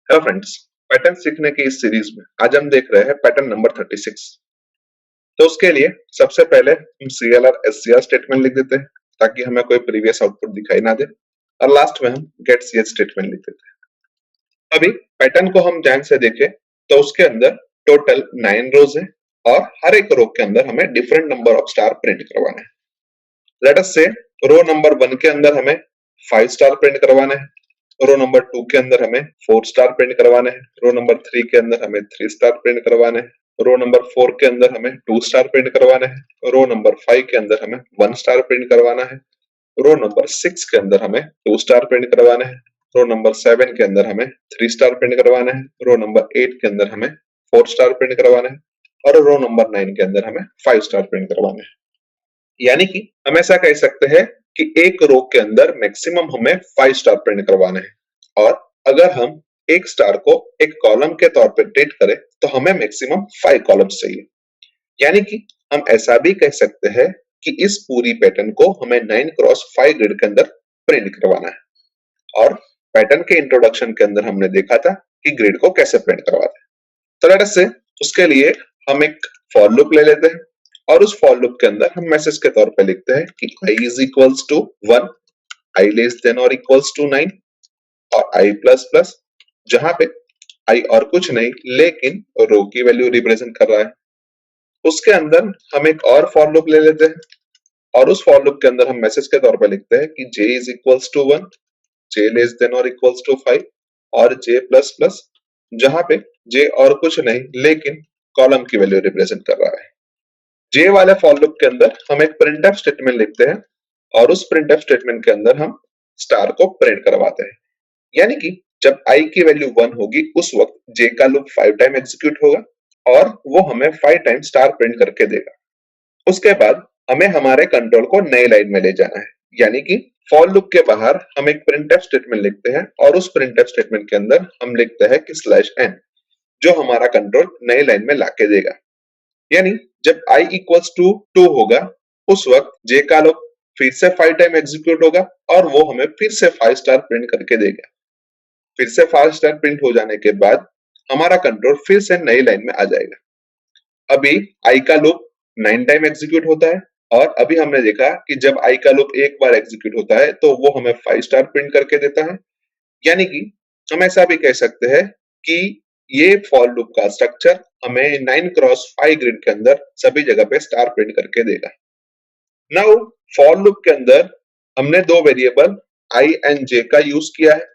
Hello friends, pattern सीखने की इस सीरीज में आज हम देख रहे हैं पैटर्न नंबर 36। तो उसके लिए सबसे पहले हम CLR SCR स्टेटमेंट लिख देते हैं ताकि हमें कोई प्रीवियस आउटपुट दिखाई ना दे, और लास्ट में हम गेट CH स्टेटमेंट लिख देते हैं। अभी पैटर्न को हम ध्यान से देखें तो उसके अंदर टोटल 9 रोज है और हर एक रो के अंदर हमें different number of star print करवाने हैं। लेट अस से रो नंबर 1 के अंदर हमें 5 स्टार प्रिंट करवाने हैं, रो नंबर 2 के अंदर हमें 4 स्टार प्रिंट करवाने हैं, रो नंबर 3 के अंदर हमें 3 स्टार प्रिंट करवाने हैं, रो नंबर 4 के अंदर हमें 2 स्टार प्रिंट करवाने हैं, रो नंबर 5 के अंदर हमें 1 स्टार प्रिंट करवाना है, रो नंबर 6 के अंदर हमें 2 स्टार प्रिंट करवाने हैं, रो नंबर 7 के अंदर हमें 3 स्टार प्रिंट करवाना है, रो नंबर 8 के अंदर हमें 4 स्टार प्रिंट करवाना है और रो नंबर 9 के अंदर हमें 5 स्टार प्रिंट करवाने हैं। यानी कि हम ऐसा कह सकते हैं कि एक रो के अंदर मैक्सिमम हमें 5 स्टार प्रिंट करवाने हैं, और अगर हम एक स्टार को एक कॉलम के तौर पे ट्रीट करें तो हमें मैक्सिमम 5 कॉलम्स चाहिए। यानी कि हम ऐसा भी कह सकते हैं कि इस पूरी पैटर्न को हमें 9x5 ग्रिड के अंदर प्रिंट करवाना है। और पैटर्न के इंट्रोडक्शन के अंदर हमने देखा था कि ग्रिड को कैसे प्रिंट करवाते हैं। तो लेट अस से उसके लिए हम एक फॉर लूप ले लेते हैं और उस फॉर लूप के अंदर हम मैसेज के तौर पे लिखते हैं कि i is equals to 1, i less than और इक्वल्स टू 9 और i प्लस प्लस, जहां पे i और कुछ नहीं लेकिन रो की वैल्यू रिप्रेजेंट कर रहा है। उसके अंदर हम एक और फॉर लूप ले लेते हैं और उस फॉर लूप के अंदर हम मैसेज के तौर पे लिखते हैं कि j is equals to 1, j less than और इक्वल्स टू 5 और j प्लस प्लस, जहां पे j और कुछ नहीं लेकिन कॉलम की वैल्यू रिप्रेजेंट कर रहा है। J वाले फॉर लूप के अंदर हम एक प्रिंटफ स्टेटमेंट लिखते हैं और उस प्रिंटफ स्टेटमेंट के अंदर हम स्टार को प्रिंट करवाते हैं। यानी कि जब i की वैल्यू 1 होगी उस वक्त J का लूप 5 टाइम एग्जीक्यूट होगा और वो हमें 5 टाइम स्टार प्रिंट करके देगा। उसके बाद हमें हमारे कंट्रोल को नई लाइन में ले जाना है, यानी कि फॉर लूप के बाहर हम एक प्रिंटफ स्टेटमेंट लिखते हैं और उस प्रिंटफ स्टेटमेंट के अंदर हम लिखते हैं कि /n, जो हमारा कंट्रोल नई लाइन में लाके देगा। यानी जब i इक्वल्स टू 2 होगा उस वक्त j का लूप फिर से 5 टाइम एग्जीक्यूट होगा और वो हमें फिर से 5 स्टार प्रिंट करके देगा। फिर से 5 स्टार प्रिंट हो जाने के बाद हमारा कंट्रोल फिर से नई लाइन में आ जाएगा। अभी i का लूप 9 टाइम एग्जीक्यूट होता है और अभी हमने देखा कि जब i का लूप एक बार एग्जीक्यूट होता है तो वो हमें 5 स्टार प्रिंट करके देता है। यानी कि हम ऐसा भी कह सकते हैं कि ये फॉर लूप का स्ट्रक्चर हमें 9x5 ग्रिड के अंदर सभी जगह पे स्टार प्रिंट करके देगा। नाउ फॉर लूप के अंदर हमने दो वेरिएबल i एंड j का यूज किया है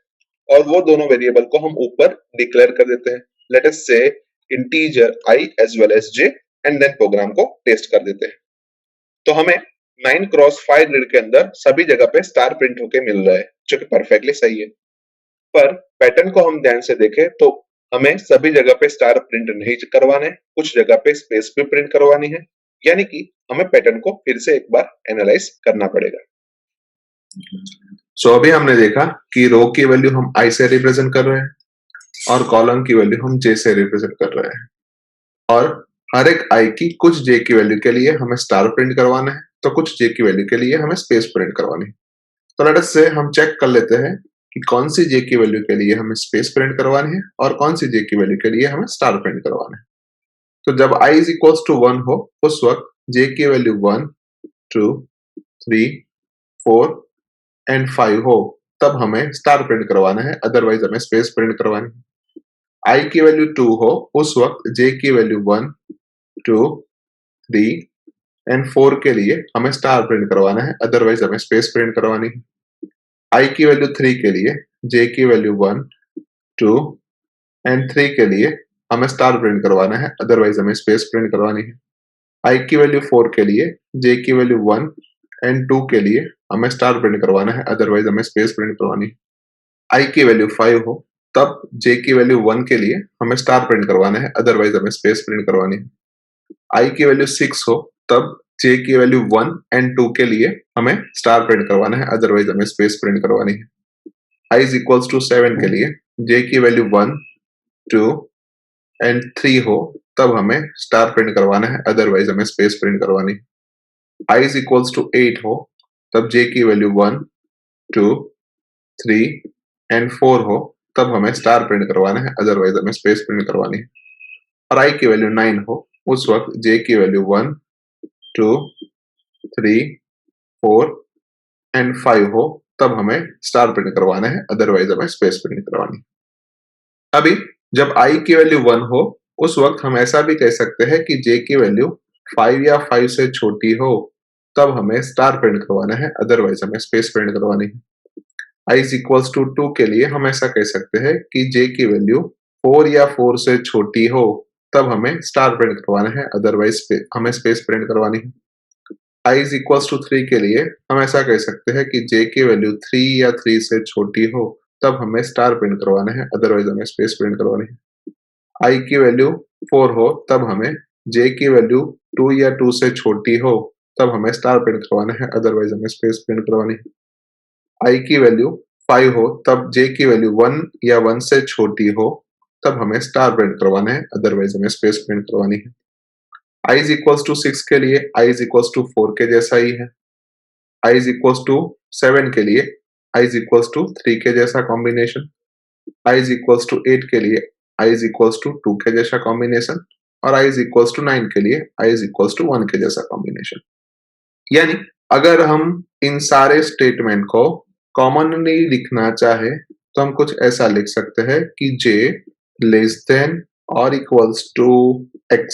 और वो दोनों वेरिएबल को हम ऊपर डिक्लेयर कर देते हैं। लेट अस से integer i as well as j and then program को टेस्ट कर देते हैं। तो हमें 9x5 ग्रिड के अंदर सभी जगह पे स्टार प्रिंट होके मिल रहा है, जो कि परफेक्टली सही है। पर पैटर्न को हम ध्यान से देखें तो हमें सभी जगह पे स्टार प्रिंट नहीं करवाने, कुछ जगह पे स्पेस भी प्रिंट करवानी है। यानी कि हमें पैटर्न को फिर से एक बार एनालाइज करना पड़ेगा। अभी हमने देखा कि रो की वैल्यू हम i से रिप्रेजेंट कर रहे हैं और कॉलम की वैल्यू हम j से रिप्रेजेंट कर रहे हैं, और हर एक i की कुछ j की वैल्यू के लिए हमें स्टार प्रिंट करवाना है तो कुछ j की वैल्यू के लिए हमें स्पेस प्रिंट करवानी है। तो लेट अस से हम चेक कर लेते हैं कि कौन सी j की वैल्यू के लिए हमें स्पेस प्रिंट करवानी है और कौन सी j की वैल्यू के लिए हमें स्टार प्रिंट करवाना है। तो जब i इज इक्वल्स टू 1 हो उस वक्त j की वैल्यू 1, 2, 3, 4 एंड 5 हो तब हमें स्टार प्रिंट करवाना है, अदरवाइज हमें स्पेस प्रिंट करवानी है। i की वैल्यू 2 हो उस वक्त j की वैल्यू 1, 2, 3 एंड 4 के लिए हमें स्टार प्रिंट करवाना है, अदरवाइज हमें स्पेस प्रिंट करवानी है। i की वैल्यू 3 के लिए j की वैल्यू 1, 2 एंड 3 के लिए हमें स्टार प्रिंट करवाना है, अदरवाइज हमें स्पेस प्रिंट करवानी है। i की वैल्यू 4 के लिए j की वैल्यू 1 एंड 2 के लिए हमें स्टार प्रिंट करवाना है, अदरवाइज हमें स्पेस प्रिंट करवानी है। i की वैल्यू 5 हो तब j की वैल्यू 1 के लिए हमें स्टार प्रिंट करवाना है, अदरवाइज हमें स्पेस प्रिंट करवानी है। i की वैल्यू 6 हो तब j की वैल्यू 1 एंड 2 के लिए हमें स्टार प्रिंट करवाना है, अदरवाइज हमें स्पेस प्रिंट करवानी है। i इज इक्वल्स टू 7 के लिए j की वैल्यू 1, 2 एंड 3 हो तब हमें स्टार प्रिंट करवाना है, अदरवाइज हमें स्पेस प्रिंट करवानी है। i इज इक्वल्स टू 8 हो तब j की वैल्यू 1, 2, 3 एंड 4 हो तब हमें स्टार प्रिंट करवाना है, अदरवाइज हमें स्पेस प्रिंट करवानी है। और आई की वैल्यू 9 हो उस वक्त जे की वैल्यू 1, 2, 3, 4 एंड 5 हो तब हमें स्टार प्रिंट करवाना है, अदरवाइज हमें स्पेस प्रिंट करवानी है। अभी जब आई की वैल्यू 1 हो उस वक्त हम ऐसा भी कह सकते हैं कि जे की वैल्यू 5 या 5 से छोटी हो तब हमें स्टार प्रिंट करवाना है, अदरवाइज हमें स्पेस प्रिंट करवानी है। i इज इक्वल्स टू 2 के लिए हम ऐसा कह सकते हैं कि j की वैल्यू 4 या 4 से छोटी हो तब हमें स्टार प्रिंट करवाना है, अदरवाइज हमें स्पेस प्रिंट करवानी है। i इज इक्वल्स टू 3 के लिए हम ऐसा कह सकते हैं कि j की वैल्यू 3 या 3 से छोटी हो तब हमें स्टार प्रिंट करवाना है, अदरवाइज हमें स्पेस प्रिंट करवानी है। i की वैल्यू 4 हो तब हमें j की वैल्यू 2 या 2 से छोटी हो तब हमें स्टार प्रिंट करवाना है, अदरवाइज हमें स्पेस प्रिंट करवानी है। i की वैल्यू 5 हो तब j की वैल्यू 1 या 1 से छोटी हो तब हमें स्टार प्रिंट करवाना है, अदरवाइज हमें स्पेस प्रिंट करवानी है। i इज इक्वल्स टू 6 के लिए i इज इक्वल्स टू 4 के जैसा ही है। i इज इक्वल्स टू 7 के लिए i इज इक्वल्स टू 3 के जैसा combination. i is equals to 8 के लिए i इज इक्वल्स टू 2 के जैसा कॉम्बिनेशन। और i इज इक्वल्स टू 9 के लिए i इज इक्वल्स टू 1 के जैसा कॉम्बिनेशन। यानी अगर हम इन सारे स्टेटमेंट को कॉमनली लिखना चाहे तो हम कुछ ऐसा लिख सकते हैं कि j लेस देन और इक्वल्स टू x,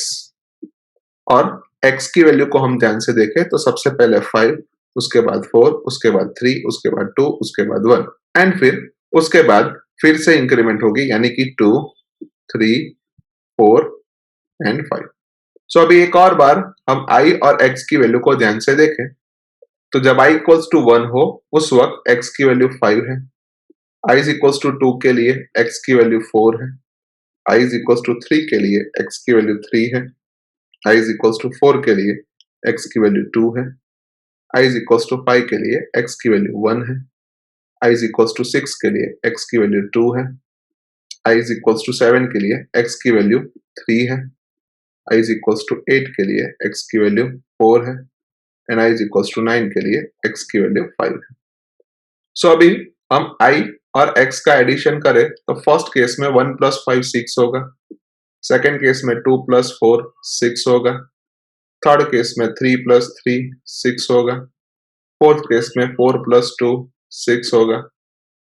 और x की वैल्यू को हम ध्यान से देखें तो सबसे पहले 5, उसके बाद 4, उसके बाद 3, उसके बाद 2, उसके बाद 1 एंड फिर उसके बाद फिर से इंक्रीमेंट होगी, यानी कि 2, 3, 4 एंड 5। सो अभी एक और बार हम i और x की वैल्यू को ध्यान से देखें तो जब i इक्वल्स टू 1 हो उस वक्त x की वैल्यू 5 है। i इज इक्वल्स टू 2 के लिए x की वैल्यू 4 है। i इज इक्वल्स टू 3 के लिए x की वैल्यू 3 है। i इज इक्वल्स टू 4 के लिए x की वैल्यू 2 है। i इज इक्वल्स टू 5 के लिए x की वैल्यू 1 है। i इज इक्वल्स टू 6 के लिए x की वैल्यू 2 है। i इज इक्वल्स टू 7 के लिए x की वैल्यू 3 है। i इज इक्वल्स टू 8 के लिए x की वैल्यू 4 है and i is equals to 9 के लिए x की वैल्यू 5 है। सो अभी हम i और x का एडिशन करें तो फर्स्ट केस में 1 प्लस 5 6 होगा, सेकेंड केस में 2 प्लस 4 6 होगा, थर्ड केस में 3 प्लस 3 6 होगा, फोर्थ केस में 4 प्लस 2 6 होगा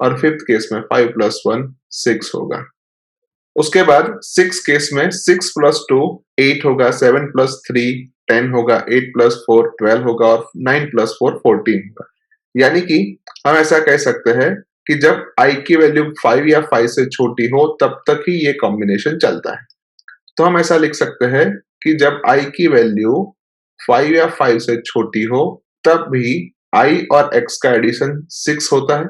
और फिफ्थ केस में 5 प्लस 1 6 होगा। उसके बाद 6 केस में 6 प्लस 2 8 होगा, 7 प्लस 3 10 होगा, 8 प्लस 4 12 होगा और 9 प्लस 4 14 होगा। यानी कि हम ऐसा कह सकते हैं कि जब i की वैल्यू 5 या 5 से छोटी हो तब तक ही ये कॉम्बिनेशन चलता है। तो हम ऐसा लिख सकते हैं कि जब i की वैल्यू 5 या 5 से छोटी हो तब भी i और x का एडिशन 6 होता है,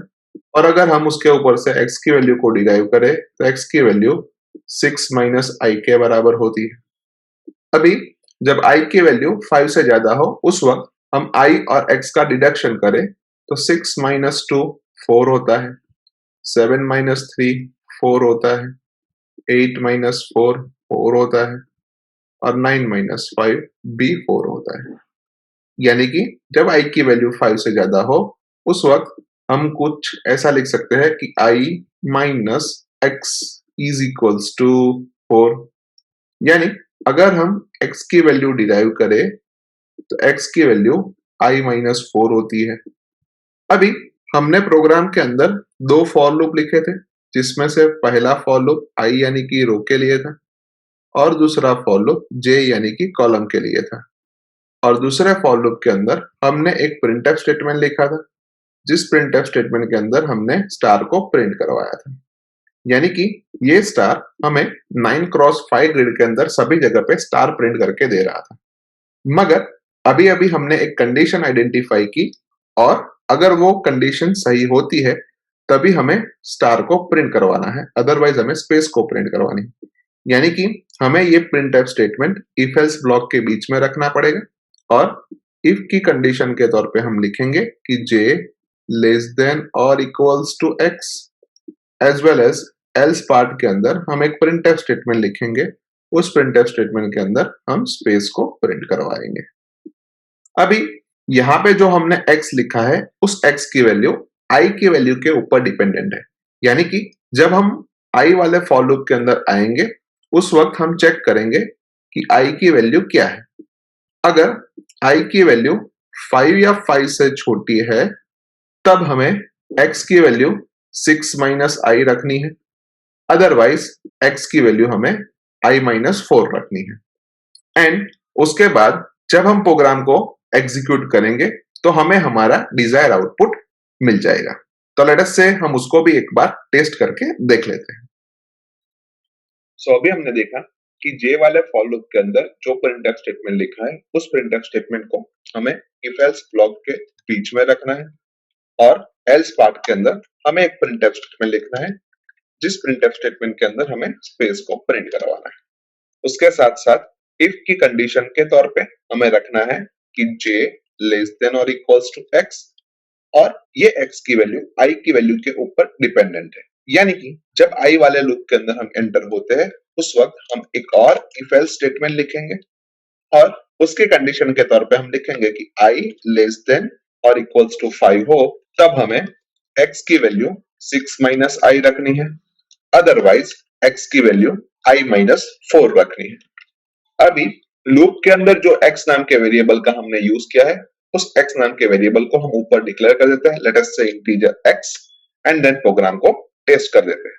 और अगर हम उसके ऊपर से x की वैल्यू को डिराइव करें तो x की वैल्यू 6 माइनस i के बराबर होती है। अभी जब i की वैल्यू 5 से ज्यादा हो उस वक्त हम i और x का डिडक्शन करें तो 6 माइनस 2 4 होता है, 7 माइनस 3 4 होता है, 8 माइनस 4 4 होता है और 9 माइनस 5 भी 4 होता है। यानी कि जब i की वैल्यू 5 से ज्यादा हो उस वक्त हम कुछ ऐसा लिख सकते हैं कि i minus x is equals to 4। यानी अगर हम x की वैल्यू डिराइव करें तो x की वैल्यू i माइनस 4 होती है। अभी हमने प्रोग्राम के अंदर दो फॉर लूप लिखे थे, जिसमें से पहला फॉर लूप i यानी कि रो के लिए था और दूसरा फॉर लूप j यानी कि कॉलम के लिए था। और दूसरे फॉर लूप के अंदर हमने एक प्रिंटफ स्टेटमेंट लिखा था, जिस प्रिंटफ स्टेटमेंट के अंदर हमने स्टार को प्रिंट करवाया था। यानी कि ये स्टार हमें 9 क्रॉस 5 ग्रिड के अंदर सभी जगह पे स्टार प्रिंट करके दे रहा था। मगर अभी अभी हमने एक कंडीशन आइडेंटिफाई की और अगर वो कंडीशन सही होती है तभी हमें स्टार को प्रिंट करवाना है, अदरवाइज हमें स्पेस को प्रिंट करवानी है। यानी कि हमें ये printf statement if else block के बीच में रखना पड़ेगा और इफ की कंडीशन के तौर पे हम लिखेंगे कि j लेस देन और equals to x, as well as else part के अंदर हम एक प्रिंटफ स्टेटमेंट लिखेंगे, उस प्रिंटफ स्टेटमेंट के अंदर हम स्पेस को प्रिंट करवाएंगे। अभी यहाँ पे जो हमने x लिखा है उस x की वैल्यू i की वैल्यू के ऊपर डिपेंडेंट है। यानी कि जब हम i वाले फॉर लूप के अंदर आएंगे उस वक्त हम चेक करेंगे कि i की वैल्यू क्या है। अगर i की वैल्यू 5 या 5 से छोटी है तब हमें x की वैल्यू 6 माइनस आई रखनी है, अदरवाइज x की वैल्यू हमें i माइनस 4 रखनी है। एंड उसके बाद जब हम प्रोग्राम को एग्जीक्यूट करेंगे तो हमें हमारा डिजायर आउटपुट मिल जाएगा। तो लेट अस से हम उसको भी एक बार टेस्ट करके देख लेते हैं। सो अभी हमने देखा कि जे वाले फॉर लूप के अंदर जो प्रिंटफ स्टेटमेंट लिखा है उस प्रिंटफ स्टेटमेंट को हमें इफ एल्स ब्लॉक के बीच में रखना है और एल्स पार्ट के अंदर हमें एक प्रिंटफ स्टेटमेंट लिखना है जिस प्रिंटफ स्टेटमेंट के अंदर हमें स्पेस को प्रिंट करवाना है। उसके साथ साथ इफ की कंडीशन के तौर पे हमें रखना है कि j लेस देन और इक्वल्स टू x और ये x की वैल्यू i की वैल्यू के ऊपर डिपेंडेंट है। यानी कि जब i वाले लूप के अंदर हम एंटर होते हैं उस वक्त हम एक और इफ एल्स स्टेटमेंट लिखेंगे और उसके कंडीशन के तौर पे हम लिखेंगे कि i लेस देन और इक्वल्स टू 5 हो तब हमें x की वैल्यू 6 माइनस आई रखनी है, अदरवाइज x की वैल्यू i माइनस 4 रखनी है। अभी लूप के अंदर जो x नाम के वेरिएबल का हमने यूज किया है उस x नाम के वेरिएबल को हम ऊपर डिक्लेयर कर देते हैं, लेट अस से integer x and then program को टेस्ट कर देते हैं।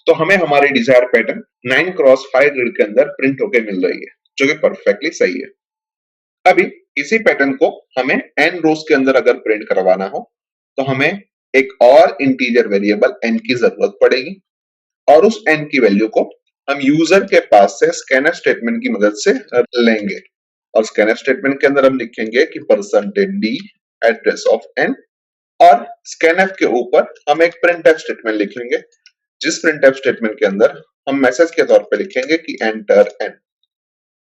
तो हमें हमारी डिजायर पैटर्न 9 क्रॉस 5 ग्रिड के अंदर प्रिंट होके मिल रही है जो कि परफेक्टली सही है। अभी इसी पैटर्न को हमें n रोज के अंदर अगर प्रिंट करवाना हो तो हमें एक और इंटीजर वेरिएबल n की जरूरत पड़ेगी और उस n की वैल्यू को हम यूजर के पास से स्कैनफ स्टेटमेंट की मदद से लेंगे और स्कैनफ स्टेटमेंट के अंदर हम लिखेंगे कि %d एड्रेस ऑफ n और स्कैनफ के ऊपर हम एक प्रिंटफ स्टेटमेंट लिखेंगे जिस प्रिंटफ स्टेटमेंट के अंदर हम मैसेज के तौर पे लिखेंगे कि एंटर n।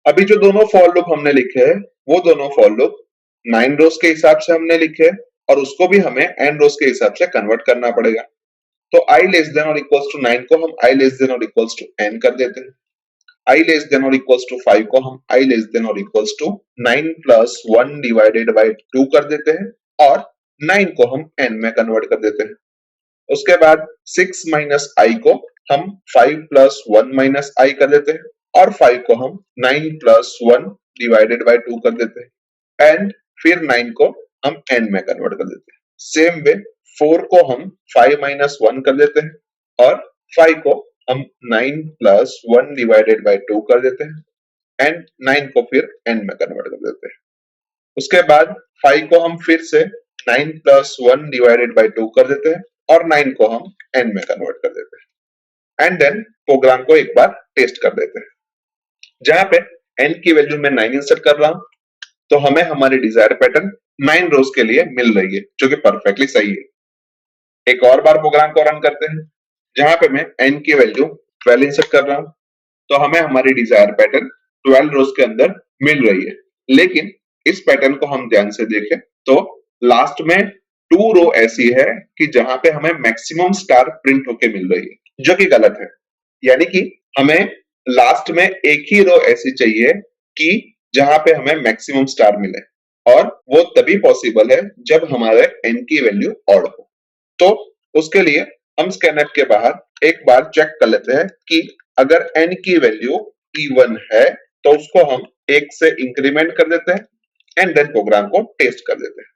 अभी जो दोनों फॉर लूप हमने लिखे हैं वो दोनों फॉर लूप 9 रोज के हिसाब से हमने लिखे और उसको भी हमें n रोज के हिसाब से कन्वर्ट करना पड़ेगा। तो i लेस देन और इक्वल्स टू 9 को हम i लेस देन और इक्वल्स टू n कर देते हैं, i लेस देन और इक्वल्स टू 5 को हम i लेस देन और equals to 9 plus 1 divided by 2 कर देते हैं और 9 को हम n में कन्वर्ट कर देते हैं। उसके बाद 6 माइनस i को हम 5 प्लस 1 माइनस i कर देते हैं और 5 को हम 9 प्लस 1 डिवाइडेड बाय 2 कर देते हैं एंड फिर 9 को हम n में कन्वर्ट कर देते हैं। सेम वे 4 को हम 5 माइनस 1 कर देते हैं और 5 को हम 9 प्लस 1 डिवाइडेड बाय 2 कर देते हैं एंड 9 को फिर n में कन्वर्ट कर देते हैं। उसके बाद 5 को हम फिर से 9 प्लस 1 डिवाइडेड बाय 2 कर देते हैं और 9 को हम n में कन्वर्ट कर देते हैं एंड देन प्रोग्राम को एक बार टेस्ट कर देते हैं। जहां पे n की वैल्यू में 9 इंसर्ट कर रहा हूं तो हमें हमारी डिजायर पैटर्न 9 रोज के लिए मिल रही है जो कि परफेक्टली सही है। एक और बार प्रोग्राम को रन करते हैं जहां पे मैं n की वैल्यू 12 इंसर्ट कर रहा हूं तो हमें हमारी डिजायर पैटर्न 12 रोज के अंदर मिल रही है। लेकिन इस पैटर्न को हम ध्यान से देखें तो लास्ट में 2 रो ऐसी है कि जहां पे हमें मैक्सिमम स्टार प्रिंट होके मिल रही है जो कि गलत है। यानी कि हमें लास्ट में एक ही रो ऐसी चाहिए कि जहां पे हमें मैक्सिमम स्टार मिले और वो तभी पॉसिबल है जब हमारे n की वैल्यू ऑड हो। तो उसके लिए हम स्कैनफ के बाहर एक बार चेक कर लेते हैं कि अगर n की वैल्यू इवन है तो उसको हम 1 से इंक्रीमेंट कर देते हैं एंड देन प्रोग्राम को टेस्ट कर देते हैं।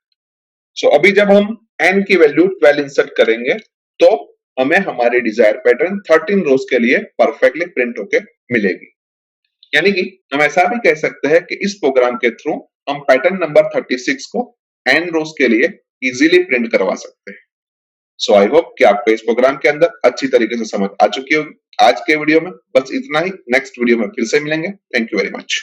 सो अभी जब हम n की वैल्यू 12 इंसर्ट करेंगे तो हमें हमारी डिजायर पैटर्न 13 रोज के लिए परफेक्टली प्रिंट होके मिलेगी। यानी कि हम ऐसा भी कह सकते हैं कि इस प्रोग्राम के थ्रू हम पैटर्न नंबर 36 को n रोज के लिए इजीली प्रिंट करवा सकते हैं। सो आई होप कि आपको इस प्रोग्राम के अंदर अच्छी तरीके से समझ आ चुकी होगी। आज के वीडियो में बस इतना ही, नेक्स्ट वीडियो में फिर से मिलेंगे। Thank you very much.